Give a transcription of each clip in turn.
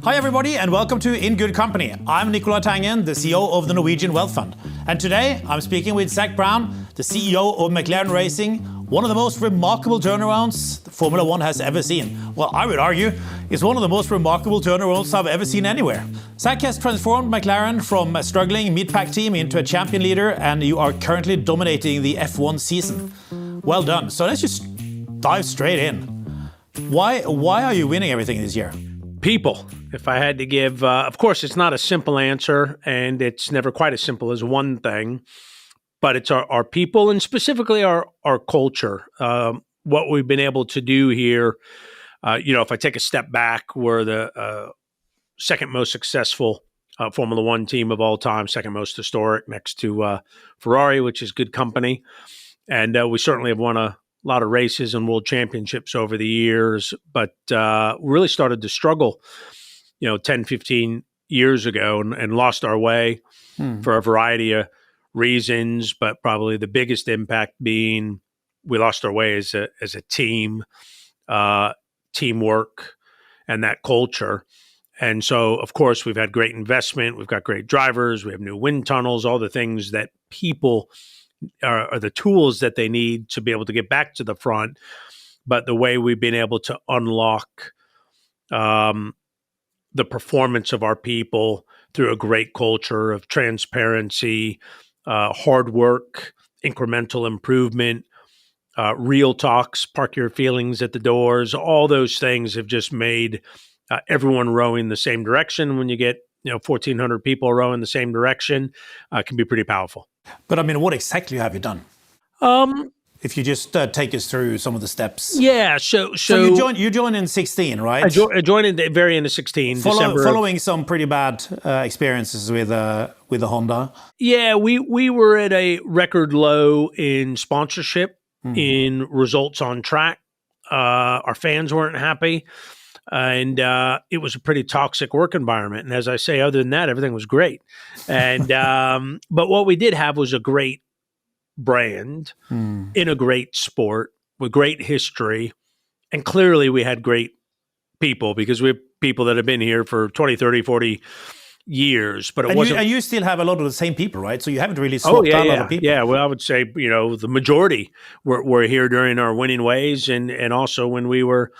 Hi everybody and welcome to In Good Company. I'm Nicolai Tangen, the CEO of the Norwegian Wealth Fund. And today I'm speaking with Zak Brown, the CEO of McLaren Racing, one of the most remarkable turnarounds Formula One has ever seen. Well, I would argue it's one of the most remarkable turnarounds I've ever seen anywhere. Zak has transformed McLaren from a struggling mid-pack team into a champion leader, and you are currently dominating the F1 season. Well done. So let's just dive straight in. Why are you winning everything this year? People. If I had to give, of course, it's not a simple answer, and it's never quite as simple as one thing, but it's our people and specifically our culture. What we've been able to do here, if I take a step back, we're the second most successful Formula One team of all time, second most historic next to Ferrari, which is good company. And we certainly have won a lot of races and world championships over the years, but really started to struggle, 10, 15 years ago and lost our way for a variety of reasons, but probably the biggest impact being we lost our way as a team, teamwork, and that culture. And so, of course, we've had great investment. We've got great drivers. We have new wind tunnels, all the things that people are the tools that they need to be able to get back to the front. But the way we've been able to unlock the performance of our people through a great culture of transparency, hard work, incremental improvement, real talks, park your feelings at the doors, all those things have just made everyone rowing the same direction. When you get 1,400 people rowing the same direction, can be pretty powerful. But what exactly have you done? If you just take us through some of the steps. Yeah, so you joined in 16, right? I joined in the very end of 16, December. Following some pretty bad experiences with the Honda. Yeah, we were at a record low in sponsorship, in results on track. Our fans weren't happy. And it was a pretty toxic work environment. And as I say, other than that, everything was great. And but what we did have was a great brand in a great sport with great history. And clearly we had great people because we have people that have been here for 20, 30, 40 years. But and you still have a lot of the same people, right? So you haven't really swapped out a lot of people. Yeah, well, I would say, the majority were here during our winning ways and also when we were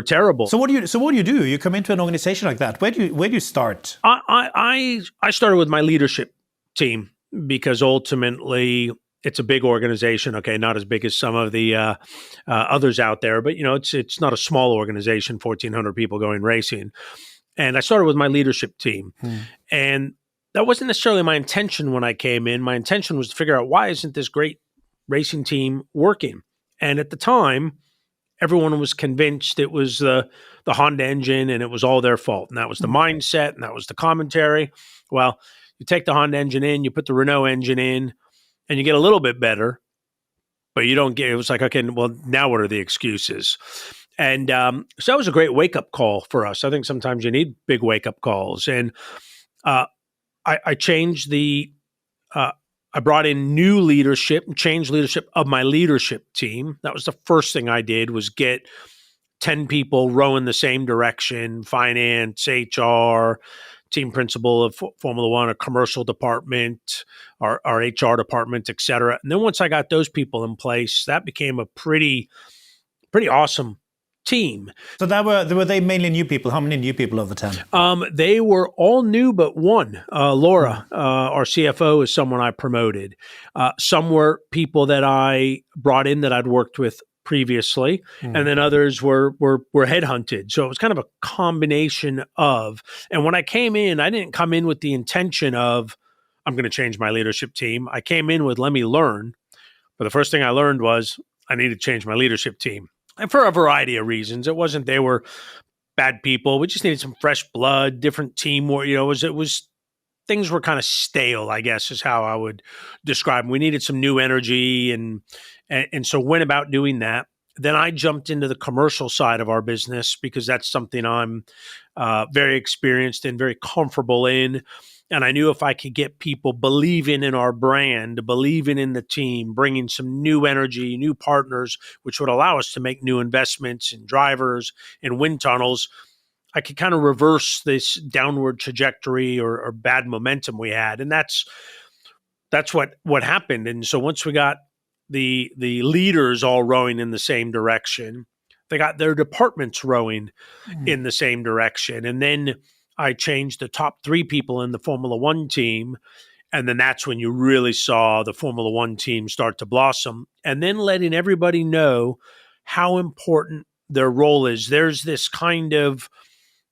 terrible. So what do you do? You come into an organization like that. Where do you start? I started with my leadership team because ultimately it's a big organization. Okay, not as big as some of the others out there, but it's not a small organization. 1,400 people going racing, and I started with my leadership team, and that wasn't necessarily my intention when I came in. My intention was to figure out why isn't this great racing team working, and at the time, everyone was convinced it was the Honda engine and it was all their fault. And that was the mindset and that was the commentary. Well, you take the Honda engine in, you put the Renault engine in, and you get a little bit better, but you don't get, it was like, okay, well, now what are the excuses? And so that was a great wake-up call for us. I think sometimes you need big wake-up calls. And I changed I brought in new leadership and changed leadership of my leadership team. That was the first thing I did was get 10 people rowing the same direction, finance, HR, team principal of Formula One, a commercial department, our HR department, et cetera. And then once I got those people in place, that became a pretty awesome team. So were they mainly new people? How many new people of the 10? They were all new but one. Laura, our CFO, is someone I promoted. Some were people that I brought in that I'd worked with previously, and then others were headhunted. So it was kind of a combination of. And when I came in, I didn't come in with the intention of I'm going to change my leadership team. I came in with let me learn. But the first thing I learned was I need to change my leadership team. And for a variety of reasons. It wasn't they were bad people. We just needed some fresh blood, different teamwork. It was things were kind of stale, I guess, is how I would describe them. We needed some new energy and so went about doing that. Then I jumped into the commercial side of our business because that's something I'm very experienced in, very comfortable in. And I knew if I could get people believing in our brand, believing in the team, bringing some new energy, new partners, which would allow us to make new investments in drivers and wind tunnels, I could kind of reverse this downward trajectory or bad momentum we had. And that's what happened. And so once we got the leaders all rowing in the same direction, they got their departments rowing in the same direction. And then I changed the top 3 people in the Formula One team. And then that's when you really saw the Formula One team start to blossom. And then letting everybody know how important their role is. There's this kind of,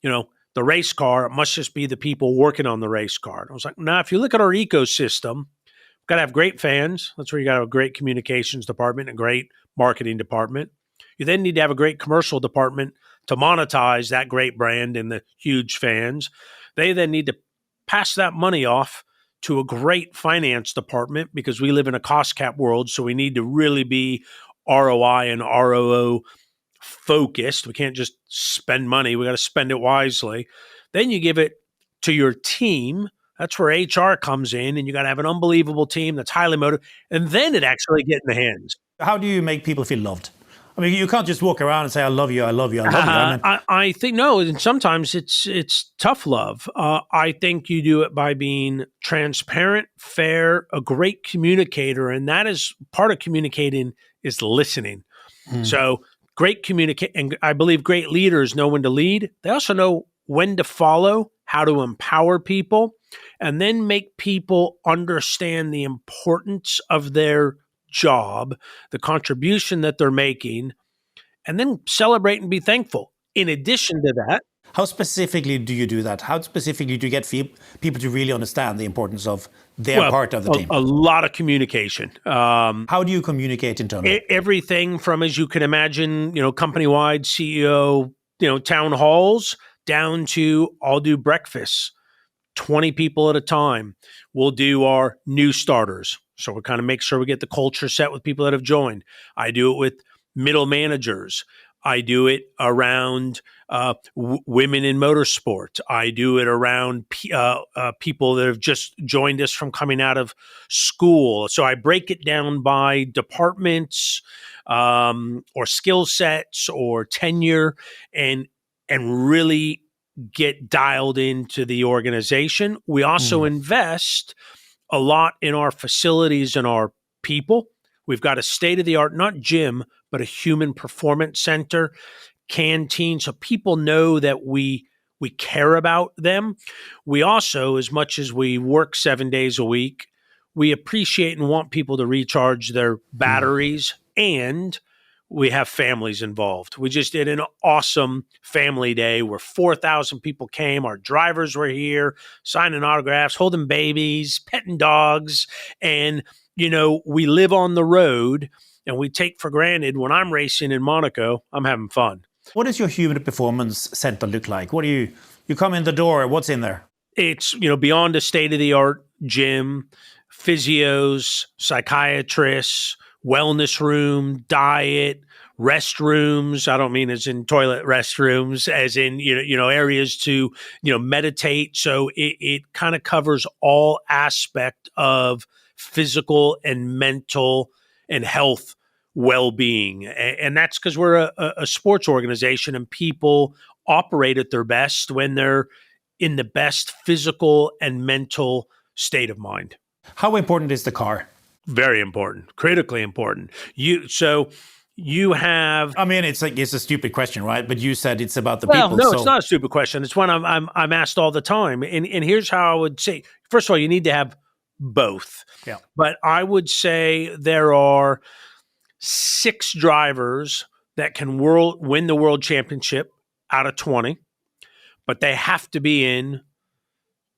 the race car, it must just be the people working on the race car. And I was like, nah, if you look at our ecosystem, we've got to have great fans. That's where you got to have a great communications department, a great marketing department. You then need to have a great commercial department to monetize that great brand and the huge fans. They then need to pass that money off to a great finance department because we live in a cost cap world. So we need to really be ROI and ROO focused. We can't just spend money. We got to spend it wisely. Then you give it to your team. That's where HR comes in, and you got to have an unbelievable team that's highly motivated. And then it actually gets in the hands. How do you make people feel loved? I mean, you can't just walk around and say, I love you, I love you, I love you. I think, no, and sometimes it's tough love. I think you do it by being transparent, fair, a great communicator. And that is part of communicating is listening. So great communicate, and I believe great leaders know when to lead. They also know when to follow, how to empower people, and then make people understand the importance of their job, the contribution that they're making, and then celebrate and be thankful. In addition to that, how specifically do you do that? How specifically do you get people to really understand the importance of their part of the team? A lot of communication. How do you communicate internally? Everything from, as you can imagine, company-wide CEO, town halls, down to I'll do breakfasts, 20 people at a time. We'll do our new starters. So we kind of make sure we get the culture set with people that have joined. I do it with middle managers. I do it around women in motorsport. I do it around people that have just joined us from coming out of school. So I break it down by departments or skill sets or tenure and really get dialed into the organization. We also invest a lot in our facilities and our people. We've got a state-of-the-art, not gym, but a human performance center, canteen, so people know that we care about them. We also, as much as we work 7 days a week, we appreciate and want people to recharge their batteries, and we have families involved. We just did an awesome family day where 4,000 people came. Our drivers were here, signing autographs, holding babies, petting dogs, and we live on the road, and we take for granted when I'm racing in Monaco, I'm having fun. What does your human performance center look like? What do you come in the door, what's in there? It's, beyond a state-of-the-art gym, physios, psychiatrists, wellness room, diet, restrooms. I don't mean as in toilet restrooms, as in, areas to, meditate. So it kind of covers all aspect of physical and mental and health well-being. And that's because we're a sports organization, and people operate at their best when they're in the best physical and mental state of mind. How important is the car? Very important, critically important. You have. I mean, it's a stupid question, right? But you said it's about the people. No, it's not a stupid question. It's one I'm asked all the time. And here's how I would say: first of all, you need to have both. Yeah. But I would say there are 6 drivers that can win the world championship out of 20, but they have to be in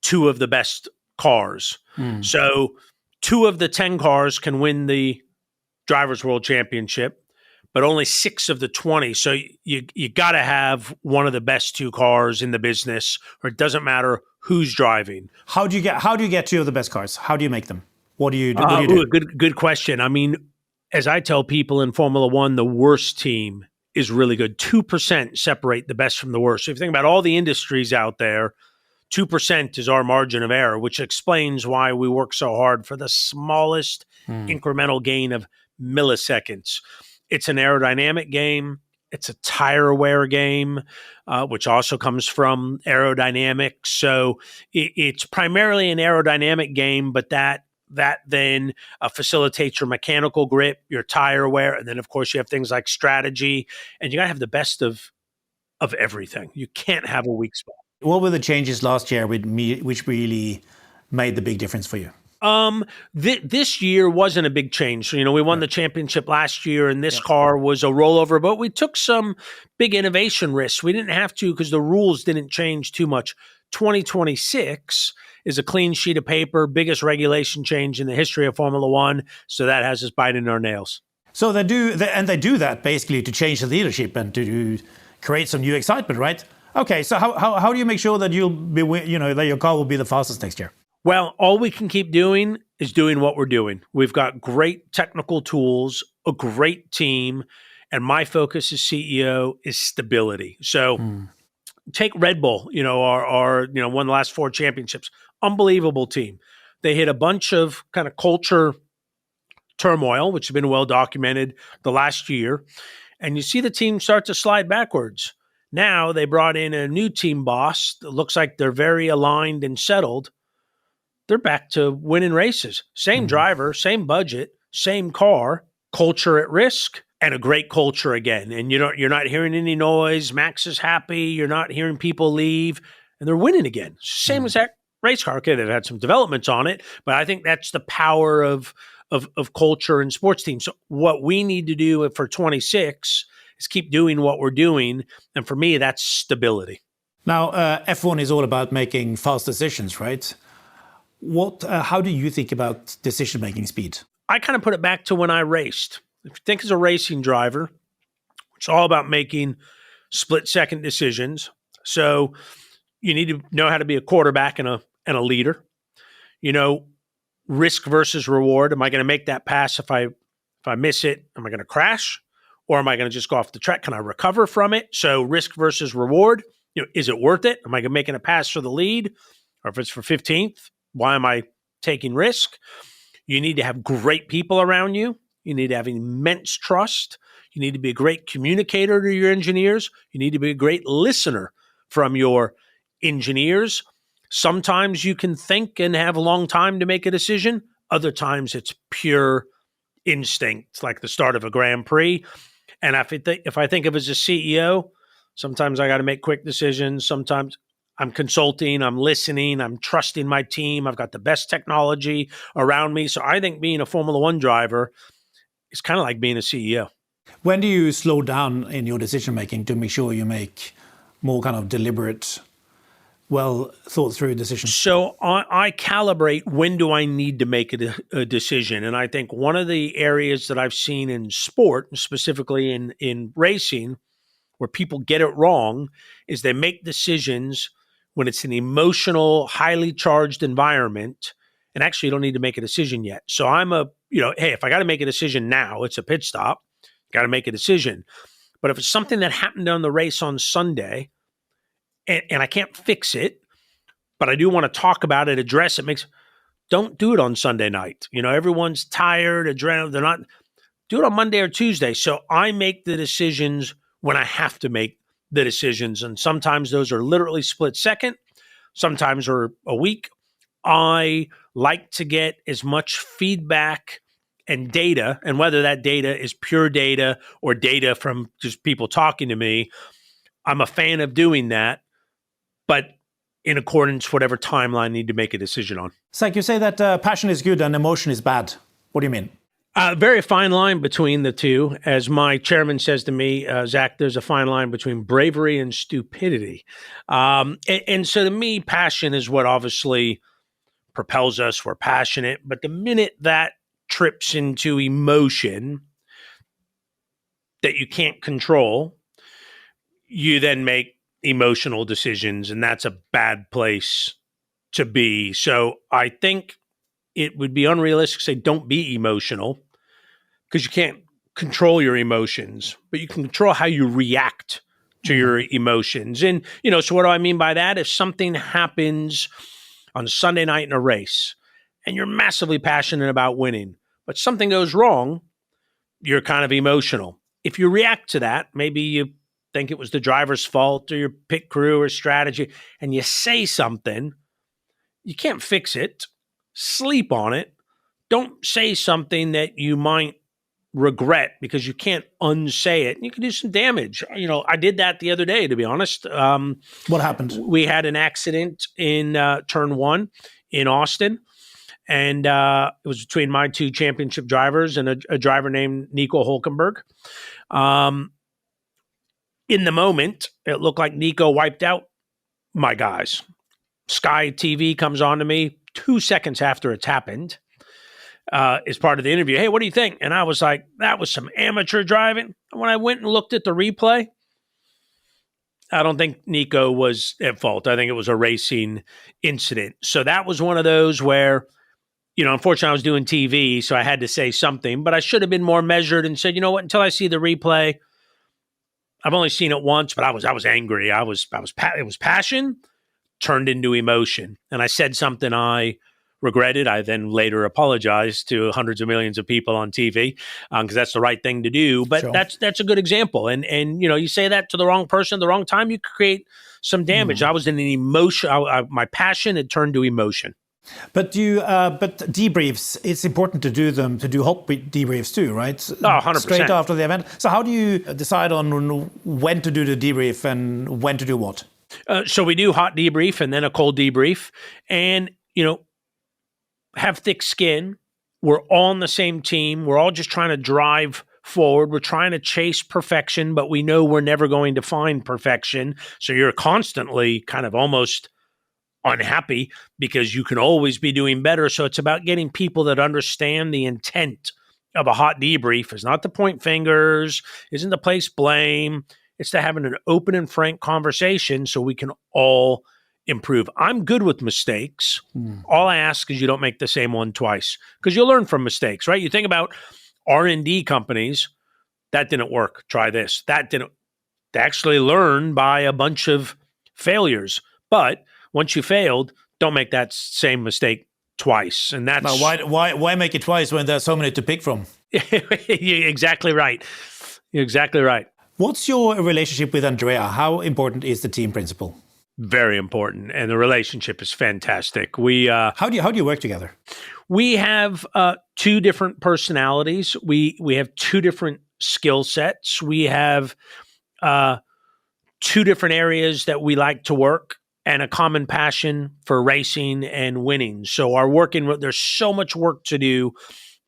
2 of the best cars. So 2 of the 10 cars can win the Drivers' World Championship, but only 6 of the 20. So you got to have one of the best 2 cars in the business, or it doesn't matter who's driving. How do you get 2 of the best cars? How do you make them? What do you do? Good question. I mean, as I tell people in Formula One, the worst team is really good. 2% separate the best from the worst. So if you think about all the industries out there, 2% is our margin of error, which explains why we work so hard for the smallest incremental gain of milliseconds. It's an aerodynamic game. It's a tire wear game, which also comes from aerodynamics. So it's primarily an aerodynamic game, but that then facilitates your mechanical grip, your tire wear, and then of course you have things like strategy, and you got to have the best of everything. You can't have a weak spot. What were the changes last year with me, which really made the big difference for you? This year wasn't a big change. So, we won the championship last year, and this car was a rollover, but we took some big innovation risks. We didn't have to because the rules didn't change too much. 2026 is a clean sheet of paper, biggest regulation change in the history of Formula One. So that has us biting our nails. So they do that basically to change the leadership and to create some new excitement, right? Okay, so how do you make sure that you'll be, that your car will be the fastest next year? Well, all we can keep doing is doing what we're doing. We've got great technical tools, a great team, and my focus as CEO is stability. So take Red Bull, our won the last 4 championships. Unbelievable team. They hit a bunch of kind of culture turmoil, which has been well documented the last year. And you see the team start to slide backwards. Now they brought in a new team boss that looks like they're very aligned and settled. They're back to winning races. Same driver, same budget, same car, culture at risk, and a great culture again. And you're not hearing any noise. Max is happy. You're not hearing people leave, and they're winning again. Same as that race car. Okay, they've had some developments on it, but I think that's the power of culture and sports teams. So what we need to do for 26 is keep doing what we're doing, and for me, that's stability. Now, F1 is all about making fast decisions, right? How do you think about decision-making speed? I kind of put it back to when I raced. If you think as a racing driver, it's all about making split-second decisions. So you need to know how to be a quarterback and a leader. Risk versus reward. Am I going to make that pass if I miss it? Am I going to crash? Or am I going to just go off the track? Can I recover from it? So risk versus reward. Is it worth it? Am I making a pass for the lead? Or if it's for 15th, why am I taking risk? You need to have great people around you. You need to have immense trust. You need to be a great communicator to your engineers. You need to be a great listener from your engineers. Sometimes you can think and have a long time to make a decision. Other times it's pure instinct, like the start of a Grand Prix. And if I think of as a CEO, sometimes I got to make quick decisions. Sometimes I'm consulting, I'm listening, I'm trusting my team. I've got the best technology around me. So I think being a Formula One driver is kind of like being a CEO. When do you slow down in your decision-making to make sure you make more kind of deliberate, well thought through decisions? So I calibrate when do I need to make a decision. And I think one of the areas that I've seen in sport, specifically in racing, where people get it wrong is they make decisions when it's an emotional, highly charged environment, and actually you don't need to make a decision yet. So hey, if I got to make a decision now, it's a pit stop, got to make a decision. But if it's something that happened on the race on Sunday, and I can't fix it, but I do want to talk about it, address it, don't do it on Sunday night. Everyone's tired, adrenaline, they're not, do it on Monday or Tuesday. So I make the decisions when I have to make the decisions. And sometimes those are literally split second, sometimes are a week. I like to get as much feedback and data, and whether that data is pure data or data from just people talking to me, I'm a fan of doing that, but in accordance with whatever timeline I need to make a decision on. Zak, you say that passion is good and emotion is bad. What do you mean? Very fine line between the two. As my chairman says to me, Zach, there's a fine line between bravery and stupidity. And so to me, passion is what obviously propels us. We're passionate. But the minute that trips into emotion that you can't control, you then make emotional decisions, and that's a bad place to be. So I think it would be unrealistic to say don't be emotional, because you can't control your emotions, but you can control how you react to your emotions. And, so what do I mean by that? If something happens on Sunday night in a race and you're massively passionate about winning, but something goes wrong, you're kind of emotional. if you react to that, maybe you think it was the driver's fault or your pit crew or strategy, and you say something, you can't fix it. Sleep on it. Don't say something that you might regret because you can't unsay it. You can do some damage. I did that the other day, to be honest. What happened? We had an accident in turn 1 in Austin, and it was between my 2 championship drivers and a driver named Nico Hulkenberg. In the moment, it looked like Nico wiped out my guys. Sky TV comes on to me 2 seconds after it's happened. As part of the interview, hey, what do you think? And I was like, that was some amateur driving. And when I went and looked at the replay, I don't think Nico was at fault. I think it was a racing incident. So that was one of those where, unfortunately I was doing TV, so I had to say something, but I should have been more measured and said, you know what, until I see the replay, I've only seen it once, but I was angry. It was passion turned into emotion. And I said something I regretted. I then later apologized to hundreds of millions of people on TV because that's the right thing to do. But Sure. that's a good example. And you say that to the wrong person at the wrong time, you could create some damage. I was in an emotion. My passion had turned to emotion. But debriefs, it's important to do them, to do hot debriefs too, right? 100%. Straight after the event. So how do you decide on when to do the debrief and when to do what? So we do hot debrief and then a cold debrief. And, have thick skin. We're all on the same team. We're all just trying to drive forward. We're trying to chase perfection, but we know we're never going to find perfection. So you're constantly kind of almost unhappy because you can always be doing better. So it's about getting people that understand the intent of a hot debrief is not to point fingers, isn't to place blame. It's to having an open and frank conversation so we can all improve. I'm good with mistakes. All I ask is you don't make the same one twice because you'll learn from mistakes, right? You think about R&D companies, that didn't work. Try this. That didn't. They actually learn by a bunch of failures. But once you failed, don't make that same mistake twice. And that's now, why make it twice when there's so many to pick from? You're exactly right. You're exactly right. What's your relationship with Andrea? How important is the team principle? Very important, and the relationship is fantastic. We how do you work together? We have 2 different personalities. We have 2 different skill sets. We have 2 different areas that we like to work, and a common passion for racing and winning. So there's so much work to do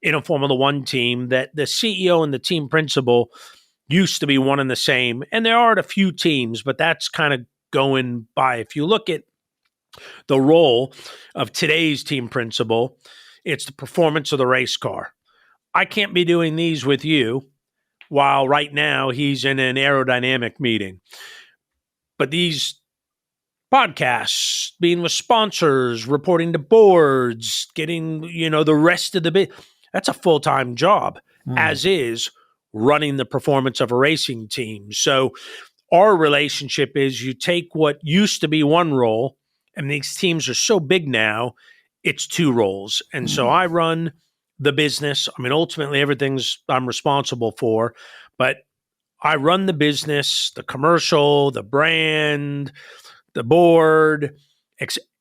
in a Formula One team that the CEO and the team principal used to be one and the same. And there are a few teams, but that's kind of going by. If you look at the role of today's team principal, it's the performance of the race car. I can't be doing these with you while right now he's in an aerodynamic meeting. But these podcasts, being with sponsors, reporting to boards, getting, the rest of the bit, that's a full-time job, as is running the performance of a racing team. So our relationship is you take what used to be one role, and these teams are so big now, it's 2 roles. And so I run the business. I mean, ultimately, everything's I'm responsible for, but I run the business, the commercial, the brand, the board,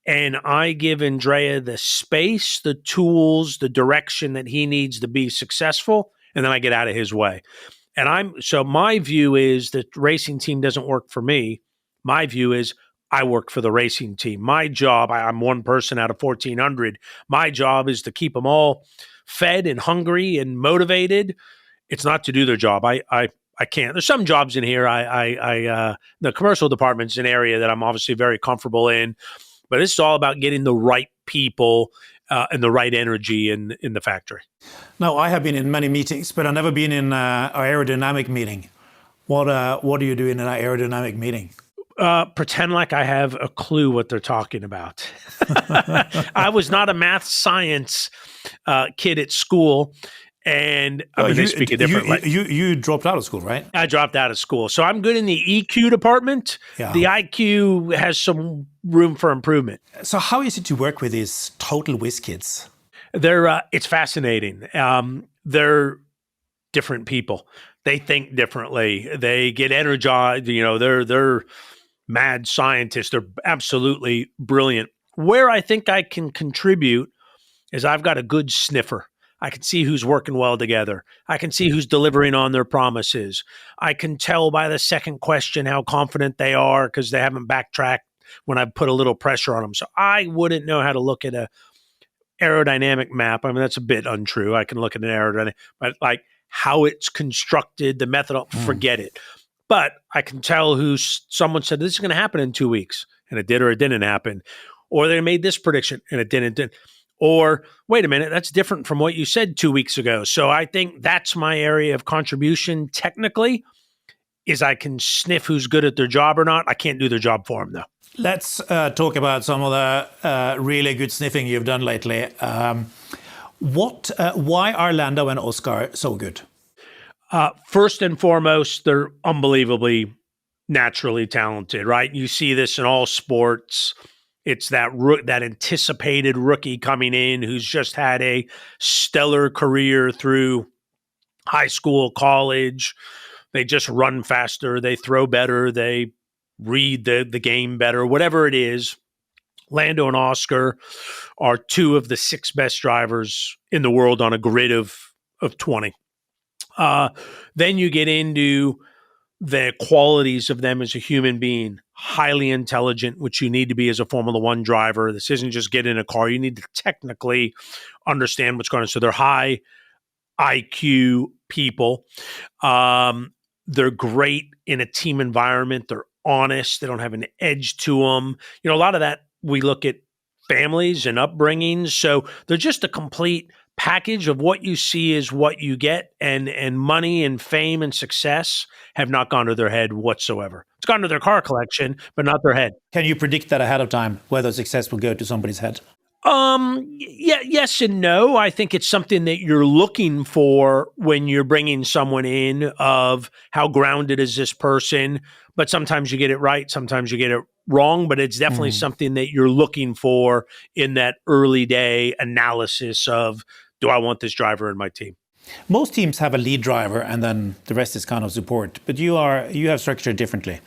and I give Andrea the space, the tools, the direction that he needs to be successful, and then I get out of his way. And so my view is that racing team doesn't work for me. My view is I work for the racing team. My job, I'm one person out of 1,400. My job is to keep them all fed and hungry and motivated. It's not to do their job. I can't. There's some jobs in here. The commercial department's an area that I'm obviously very comfortable in, but it's all about getting the right people and the right energy in the factory. Now, I have been in many meetings, but I've never been in an aerodynamic meeting. What do you do in an aerodynamic meeting? Pretend like I have a clue what they're talking about. I was not a math science kid at school, and they speak a different language. You dropped out of school, right? I dropped out of school. So I'm good in the EQ department. Yeah. The IQ has some room for improvement. So how is it to work with these total whiz kids? It's fascinating. They're different people. They think differently. They get energized. They're mad scientists. They're absolutely brilliant. Where I think I can contribute is I've got a good sniffer. I can see who's working well together. I can see who's delivering on their promises. I can tell by the second question how confident they are because they haven't backtracked when I put a little pressure on them. So I wouldn't know how to look at a aerodynamic map. I mean, that's a bit untrue. I can look at an aerodynamic, but like how it's constructed, the method, forget it. But I can tell someone said this is going to happen in 2 weeks, and it did or it didn't happen. Or they made this prediction and it didn't. Or wait a minute, that's different from what you said 2 weeks ago. So I think that's my area of contribution technically, is I can sniff who's good at their job or not. I can't do their job for them, though. Let's talk about some of the really good sniffing you've done lately. Why are Lando and Oscar so good? First and foremost, they're unbelievably naturally talented, right? You see this in all sports. It's that anticipated rookie coming in who's just had a stellar career through high school, college. They just run faster. They throw better. They read the game better, whatever it is. Lando and Oscar are two of the 6 best drivers in the world on a grid of 20. Then you get into the qualities of them as a human being, highly intelligent, which you need to be as a Formula One driver. This isn't just get in a car. You need to technically understand what's going on. So they're high IQ people. They're great in a team environment. They're honest. They don't have an edge to them. A lot of that, we look at families and upbringings. So they're just a complete package of what you see is what you get, and money and fame and success have not gone to their head whatsoever. It's gone to their car collection, but not their head. Can you predict that ahead of time, whether success will go to somebody's head? Yes and no. I think it's something that you're looking for when you're bringing someone in, of how grounded is this person, but sometimes you get it right, sometimes you get it wrong, but it's definitely something that you're looking for in that early day analysis of, do I want this driver in my team? Most teams have a lead driver and then the rest is kind of support, but you have structured differently.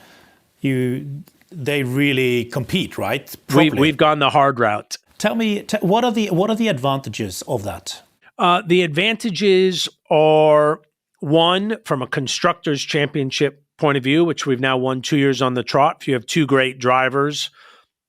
They really compete, right? We've gone the hard route. Tell me, what are the advantages of that? The advantages are, one, from a constructors championship point of view, which we've now won 2 years on the trot. If you have 2 great drivers,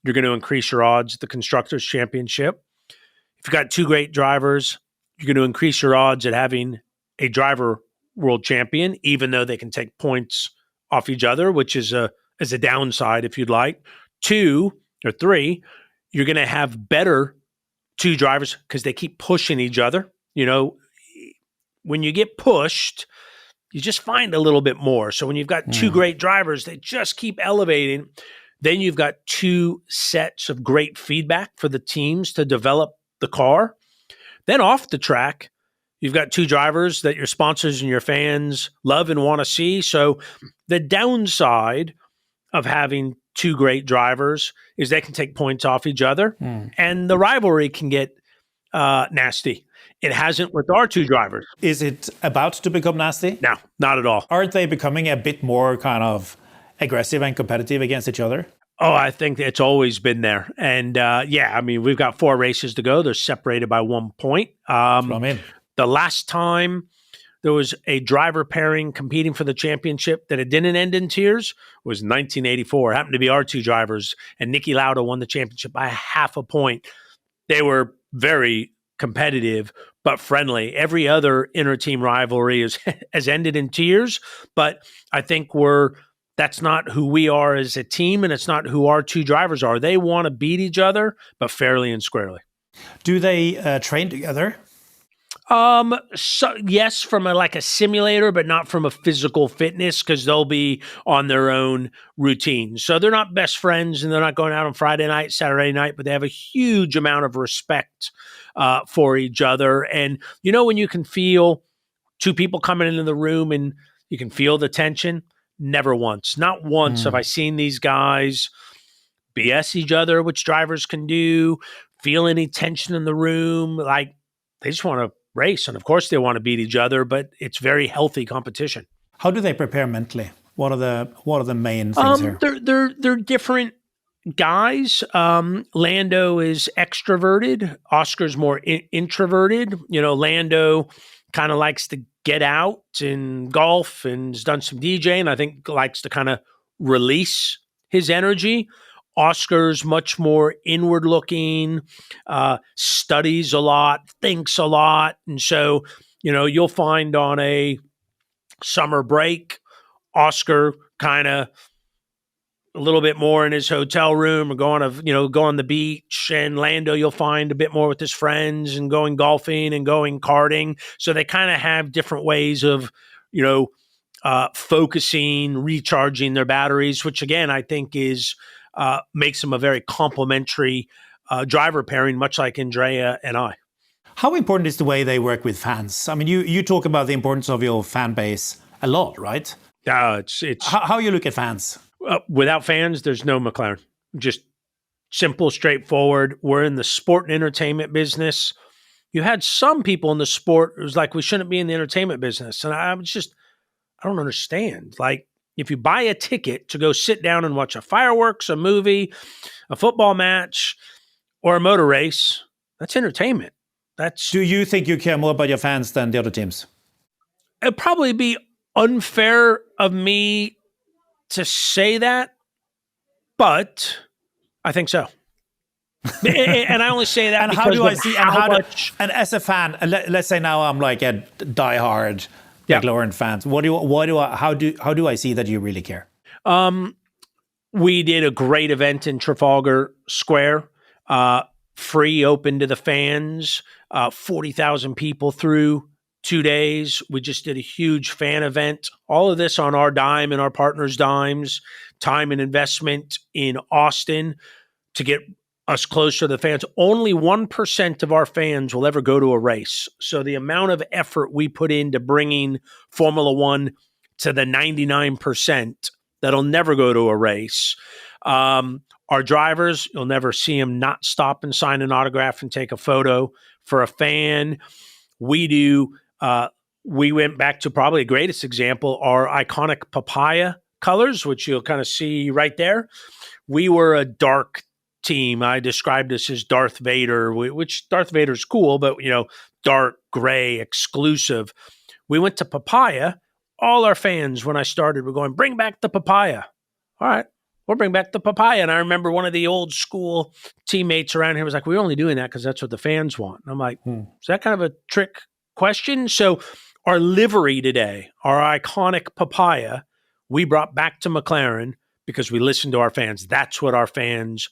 you're going to increase your odds at the constructors championship. If you've got 2 great drivers, you're going to increase your odds at having a driver world champion, even though they can take points off each other, which is a downside if you'd like. 2 or 3, you're going to have better 2 drivers because they keep pushing each other. When you get pushed, you just find a little bit more. So when you've got 2 great drivers that just keep elevating, then you've got 2 sets of great feedback for the teams to develop the car. Then off the track, you've got 2 drivers that your sponsors and your fans love and want to see. So the downside of having 2 great drivers is they can take points off each other, and the rivalry can get nasty. It hasn't with our 2 drivers. Is it about to become nasty? No, not at all. Aren't they becoming a bit more kind of aggressive and competitive against each other? Oh, I think it's always been there. And we've got 4 races to go. They're separated by 1 point. The last time there was a driver pairing competing for the championship that it didn't end in tears was 1984. It happened to be our 2 drivers, and Niki Lauda won the championship by half a point. They were very competitive, but friendly. Every other inter-team rivalry has ended in tears, but I think that's not who we are as a team, and it's not who our 2 drivers are. They want to beat each other, but fairly and squarely. Do they train together? So yes, from a simulator, but not from a physical fitness, because they'll be on their own routine. So they're not best friends, and they're not going out on Friday night, Saturday night, but they have a huge amount of respect for each other. And when you can feel 2 people coming into the room and you can feel the tension, not once have I seen these guys BS each other, which drivers can do, feel any tension in the room. They just want to race, and of course they want to beat each other, but it's very healthy competition. How do they prepare mentally? What are the main things here? They're different guys. Lando is extroverted. Oscar's more introverted. Lando kind of likes to get out and golf and has done some DJing. I think likes to kind of release his energy. Oscar's much more inward looking, studies a lot, thinks a lot. And so, you'll find on a summer break, Oscar kind of a little bit more in his hotel room or go on the beach, and Lando you'll find a bit more with his friends and going golfing and going karting. So they kind of have different ways of, focusing, recharging their batteries, which again, I think is makes them a very complementary driver pairing, much like Andrea and I. How important is the way they work with fans? I mean, you talk about the importance of your fan base a lot, right? It's how you look at fans. Without fans, there's no McLaren. Just simple, straightforward. We're in the sport and entertainment business. You had some people in the sport who was like, we shouldn't be in the entertainment business. And I don't understand. Like, if you buy a ticket to go sit down and watch a fireworks, a movie, a football match, or a motor race, that's entertainment. Do you think you care more about your fans than the other teams? It'd probably be unfair of me to say that, but I think so. And I only say that and because how do I see much. And as a fan, let's say now I'm like a diehard McLaren fan. How do I see that you really care? We did a great event in Trafalgar Square, free, open to the fans, 40,000 people through 2 days. We just did a huge fan event. All of this on our dime and our partners' dimes, time and investment in Austin to get us closer to the fans. Only 1% of our fans will ever go to a race. So the amount of effort we put into bringing Formula One to the 99% that'll never go to a race. Our drivers, you'll never see them not stop and sign an autograph and take a photo for a fan. We went back to probably the greatest example, our iconic papaya colors, which you'll kind of see right there. We were a dark team. I described us as Darth Vader, which Darth Vader's cool, but dark gray, exclusive. We went to papaya. All our fans, when I started, were going, bring back the papaya. All right, we'll bring back the papaya. And I remember one of the old school teammates around here was like, we're only doing that because that's what the fans want. And I'm like, is that kind of a trick question? So our livery today, our iconic papaya, we brought back to McLaren because we listened to our fans. That's what our fans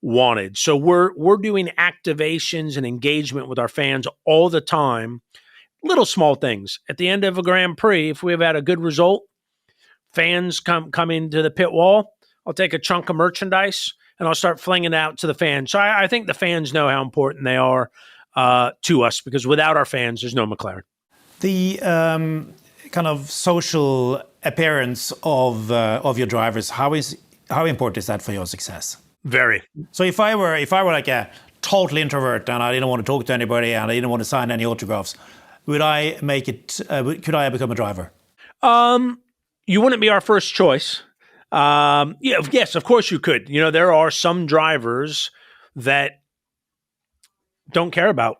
wanted. So we're doing activations and engagement with our fans all the time. Little small things. At the end of a Grand Prix, if we've had a good result, fans come into the pit wall, I'll take a chunk of merchandise and I'll start flinging it out to the fans. So I think the fans know how important they are to us, because without our fans, there's no McLaren. The kind of social appearance of your drivers, how important is that for your success? Very. So if I were like a total introvert and I didn't want to talk to anybody and I didn't want to sign any autographs, would I make it? Could I become a driver? You wouldn't be our first choice. Yes, of course you could. There are some drivers that don't care about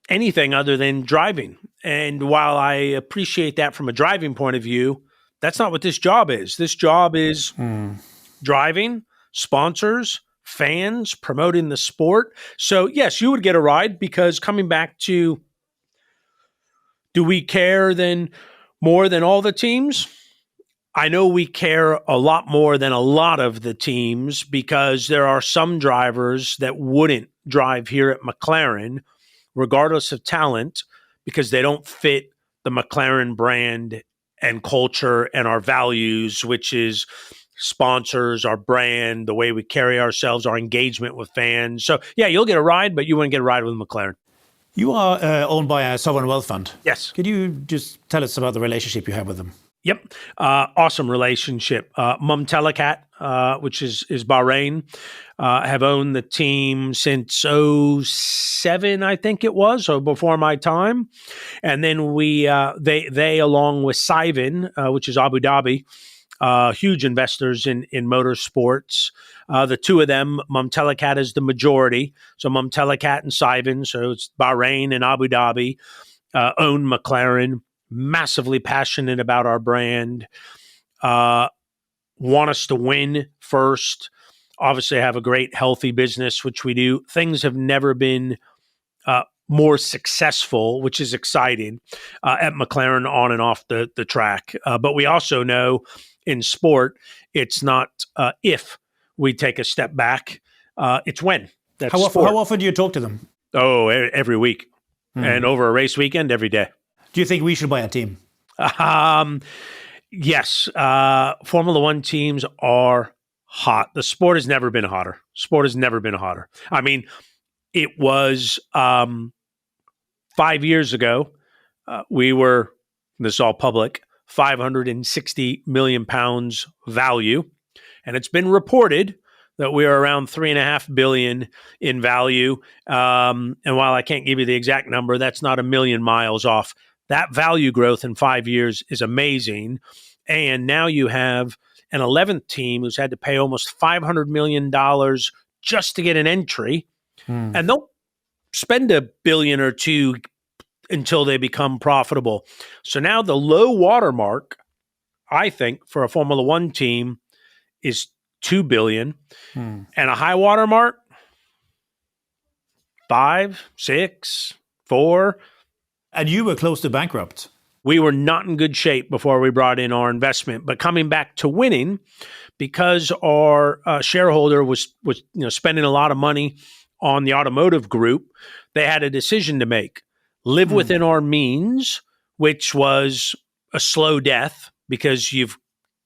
anything other than driving. And while I appreciate that from a driving point of view, that's not what this job is. This job is driving, sponsors, fans, promoting the sport. So yes, you would get a ride, because coming back to, do we care more than all the teams? I know we care a lot more than a lot of the teams, because there are some drivers that wouldn't drive here at McLaren, regardless of talent, because they don't fit the McLaren brand and culture and our values, which is sponsors, our brand, the way we carry ourselves, our engagement with fans. So yeah, you'll get a ride, but you wouldn't get a ride with McLaren. You are owned by a sovereign wealth fund. Yes. Could you just tell us about the relationship you have with them? Yep. Awesome relationship. Mumtalakat, which is Bahrain, have owned the team since '07, I think it was, or before my time. And then they along with Saivin, which is Abu Dhabi, huge investors in motorsports. The two of them, Mumtalakat is the majority. So Mumtalakat and Saivin, so it's Bahrain and Abu Dhabi, own McLaren. Massively passionate about our brand, want us to win first, obviously have a great, healthy business, which we do. Things have never been more successful, which is exciting, at McLaren on and off the track. But we also know in sport, it's not if we take a step back, it's when. That's how sport. often do you talk to them? Oh, every week. And over a race weekend, every day. Do you think we should buy a team? Yes. Formula One teams are hot. The sport has never been hotter. I mean, it was 5 years ago. We were, this is all public, 560 million pounds value. And it's been reported that we are around 3.5 billion in value. And while I can't give you the exact number, that's not a million miles off. That value growth in 5 years is amazing. And now you have an 11th team who's had to pay almost $500 million just to get an entry. And they'll spend $1 billion or $2 billion until they become profitable. So now the low watermark, I think, for a Formula One team is $2 billion. And a high watermark, 5, 6, 4. And you were close to bankrupt. We were not in good shape before we brought in our investment, but coming back to winning, because our shareholder was spending a lot of money on the automotive group, they had a decision to make: live within our means, which was a slow death because you've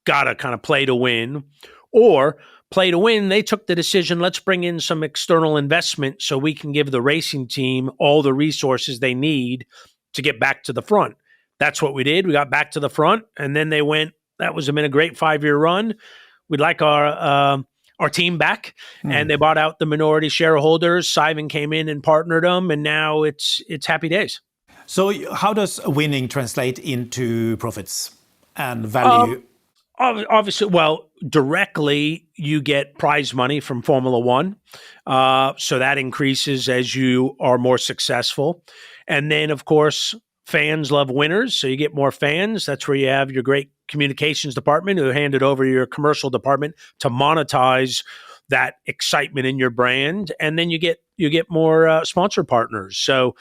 got to kind of play to win, or play to win. They took the decision: let's bring in some external investment so we can give the racing team all the resources they need to get back to the front. That's what we did. We got back to the front, and then they went, that was been a great 5-year run. We'd like our team back, and they bought out the minority shareholders. Simon came in and partnered them, and now it's happy days. So how does winning translate into profits and value? Obviously, well, directly you get prize money from Formula One. So that increases as you are more successful. And then, of course, fans love winners. So you get more fans. That's where you have your great communications department who hand it over to your commercial department to monetize that excitement in your brand. And then you get more sponsor partners. So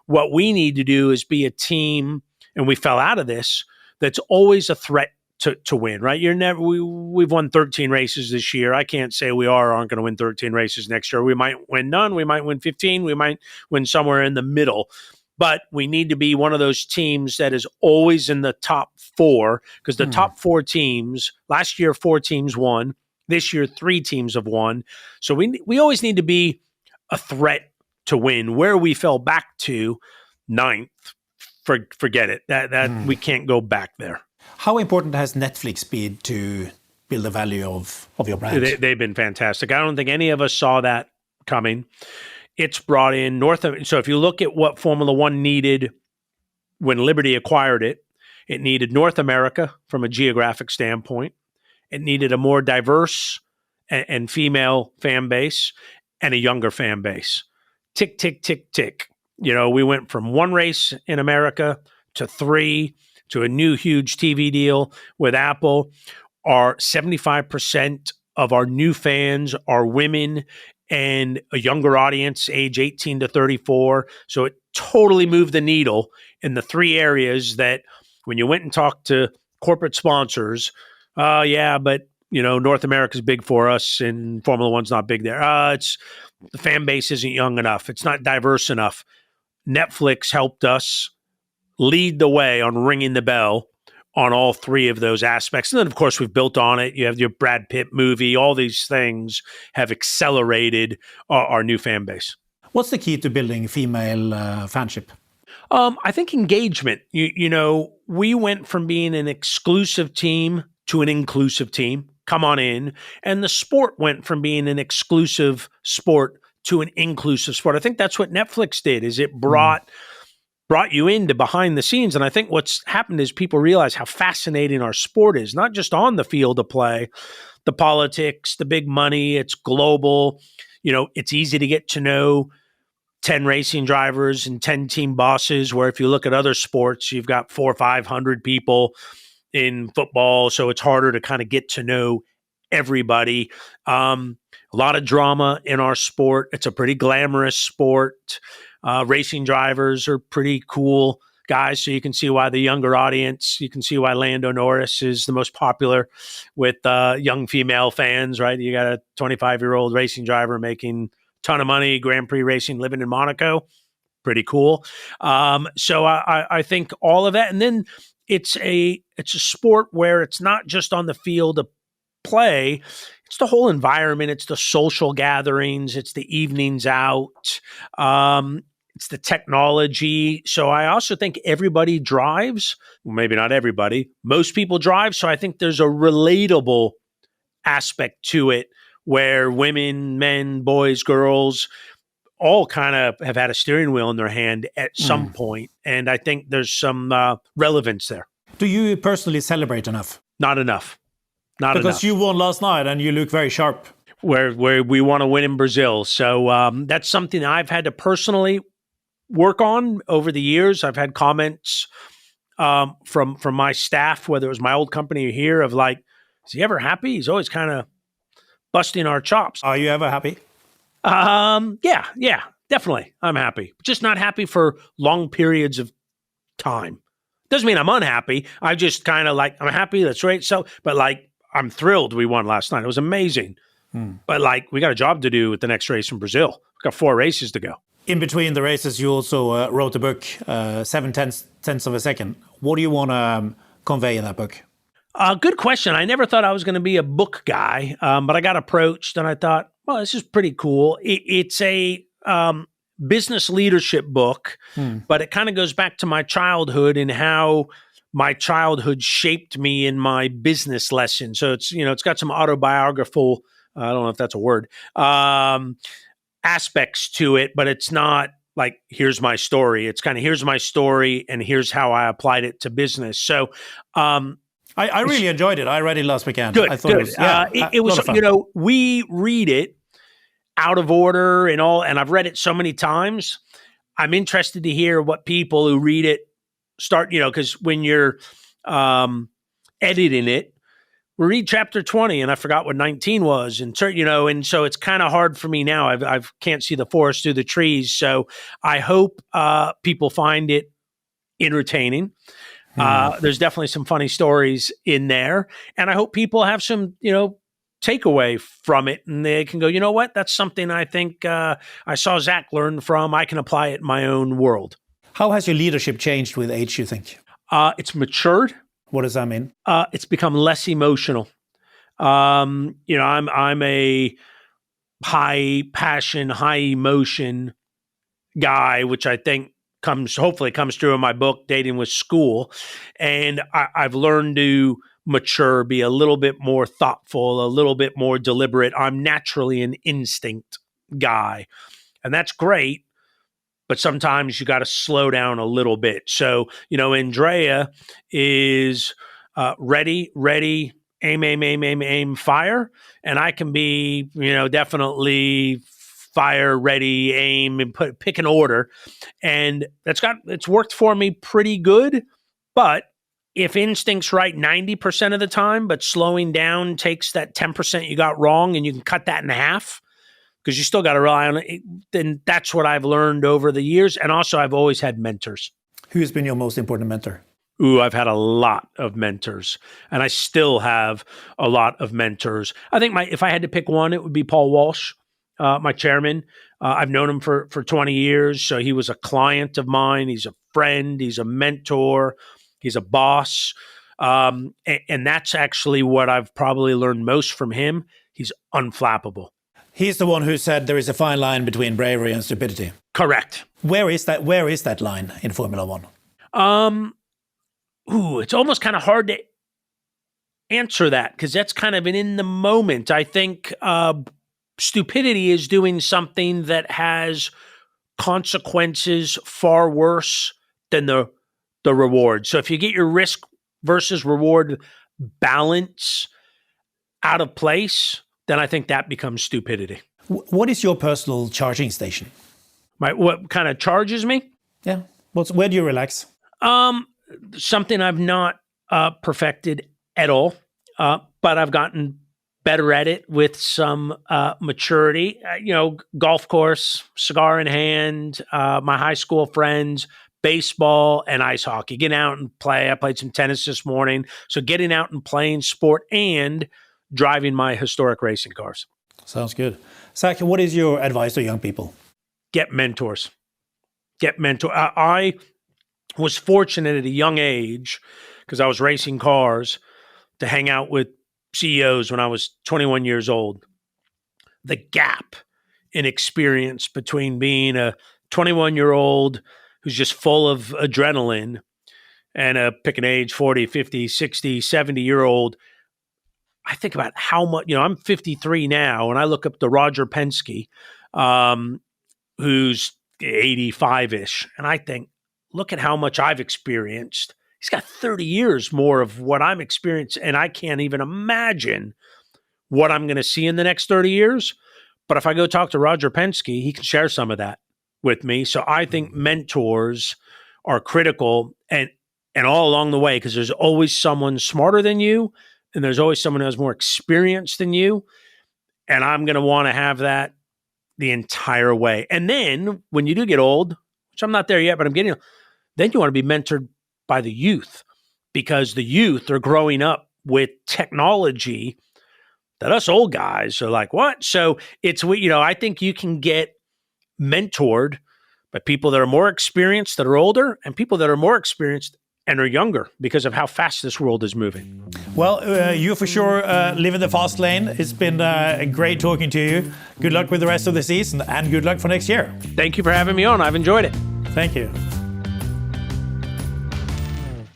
what we need to do is be a team, and we fell out of this, that's always a threat to win, right? We've won 13 races this year. I can't say we aren't going to win 13 races next year. We might win none. We might win 15. We might win somewhere in the middle. But we need to be one of those teams that is always in the top 4, because the top 4 teams, last year 4 teams won. This year 3 teams have won. So we always need to be a threat to win. Where we fell back to 9th, forget it. That we can't go back there. How important has Netflix been to build the value of your brand? They've been fantastic. I don't think any of us saw that coming. It's brought in so if you look at what Formula One needed when Liberty acquired it, it needed North America from a geographic standpoint. It needed a more diverse and female fan base and a younger fan base. Tick, tick, tick, tick. We went from 1 race in America to 3, to a new huge TV deal with Apple. Our 75% of our new fans are women and a younger audience, age 18 to 34. So it totally moved the needle in the 3 areas that when you went and talked to corporate sponsors, North America's big for us and Formula One's not big there. The fan base isn't young enough. It's not diverse enough. Netflix helped us lead the way on ringing the bell on all 3 of those aspects. And then, of course, we've built on it. You have your Brad Pitt movie. All these things have accelerated our new fan base. What's the key to building female fanship? I think engagement. We went from being an exclusive team to an inclusive team. Come on in. And the sport went from being an exclusive sport to an inclusive sport. I think that's what Netflix did, is it brought you into behind the scenes. And I think what's happened is people realize how fascinating our sport is, not just on the field of play, the politics, the big money, it's global. It's easy to get to know 10 racing drivers and 10 team bosses, where if you look at other sports, you've got 400 or 500 people in football. So it's harder to kind of get to know everybody. A lot of drama in our sport. It's a pretty glamorous sport. Racing drivers are pretty cool guys. So you can see why the younger audience, you can see why Lando Norris is the most popular with young female fans, right? You got a 25-year-old racing driver making ton of money, Grand Prix racing, living in Monaco. Pretty cool. So I think all of that. And then it's a sport where it's not just on the field of play. It's the whole environment. It's the social gatherings. It's the evenings out. It's the technology. So I also think everybody drives. Well, maybe not everybody. Most people drive. So I think there's a relatable aspect to it where women, men, boys, girls, all kind of have had a steering wheel in their hand at some point. And I think there's some relevance there. Do you personally celebrate enough? Not enough. Because you won last night and you look very sharp. Where we want to win in Brazil. So that's something I've had to personally work on over the years. I've had comments from my staff, whether it was my old company or here, of like, is he ever happy? He's always kind of busting our chops. Are you ever happy? Yeah, definitely. I'm happy. Just not happy for long periods of time. Doesn't mean I'm unhappy. I just kind of like, I'm happy. That's right. So, but like, I'm thrilled we won last night. It was amazing. But like, we got a job to do with the next race in Brazil. We've got 4 races to go. In between the races, you also wrote a book, 7/10 of a second. What do you want to convey in that book? Good question. I never thought I was going to be a book guy, but I got approached and I thought, well, this is pretty cool. It's a business leadership book, but it kind of goes back to my childhood and how my childhood shaped me in my business lesson. So it's got some autobiographical, I don't know if that's a word, aspects to it, but it's not like, here's my story. It's kind of, here's my story and here's how I applied it to business. So, I really enjoyed it. I read it last weekend. Good, I thought it was we read it out of order and all, and I've read it so many times. I'm interested to hear what people who read it start, because when you're editing it, we read chapter 20 and I forgot what 19 was. And, and so it's kind of hard for me now. I can't see the forest through the trees. So I hope people find it entertaining. There's definitely some funny stories in there. And I hope people have some, takeaway from it and they can go, you know what? That's something I think I saw Zak learn from. I can apply it in my own world. How has your leadership changed with age, you think? It's matured. What does that mean? It's become less emotional. I'm a high passion, high emotion guy, which I think hopefully comes through in my book, Dating with School. And I've learned to mature, be a little bit more thoughtful, a little bit more deliberate. I'm naturally an instinct guy, and that's great. But sometimes you got to slow down a little bit. So, Andrea is ready, aim, fire. And I can be, definitely fire, ready, aim, and pick an order. And it's worked for me pretty good. But if instinct's right 90% of the time, but slowing down takes that 10% you got wrong and you can cut that in half, because you still got to rely on it, then that's what I've learned over the years. And also, I've always had mentors. Who has been your most important mentor? I've had a lot of mentors, and I still have a lot of mentors. I think if I had to pick one, it would be Paul Walsh, my chairman. I've known him for 20 years, so he was a client of mine. He's a friend. He's a mentor. He's a boss. And that's actually what I've probably learned most from him. He's unflappable. He's the one who said there is a fine line between bravery and stupidity. Correct. Where is that line in Formula One? It's almost kind of hard to answer that because that's kind of an in the moment. I think stupidity is doing something that has consequences far worse than the reward. So if you get your risk versus reward balance out of place, then I think that becomes stupidity. What is your personal charging station? What kind of charges me? Yeah. Where do you relax? Something I've not perfected at all, but I've gotten better at it with some maturity. Golf course, cigar in hand, my high school friends, baseball and ice hockey. Getting out and play. I played some tennis this morning. So getting out and playing sport and driving my historic racing cars. Sounds good. Zak, what is your advice to young people? Get mentors. I was fortunate at a young age, because I was racing cars, to hang out with CEOs when I was 21 years old. The gap in experience between being a 21-year-old who's just full of adrenaline and pick an age, 40, 50, 60, 70-year-old. I think about how much, I'm 53 now, and I look up to Roger Penske, who's 85-ish, and I think, look at how much I've experienced. He's got 30 years more of what I'm experiencing, and I can't even imagine what I'm going to see in the next 30 years. But if I go talk to Roger Penske, he can share some of that with me. So I think mentors are critical and all along the way, because there's always someone smarter than you, and there's always someone who has more experience than you. And I'm going to want to have that the entire way. And then when you do get old, which I'm not there yet, but I'm getting, then you want to be mentored by the youth, because the youth are growing up with technology that us old guys are like, what? So it's, I think you can get mentored by people that are more experienced, that are older, and people that are more experienced and are younger, because of how fast this world is moving. Well, you for sure live in the fast lane. It's been great talking to you. Good luck with the rest of the season, and good luck for next year. Thank you for having me on. I've enjoyed it. Thank you.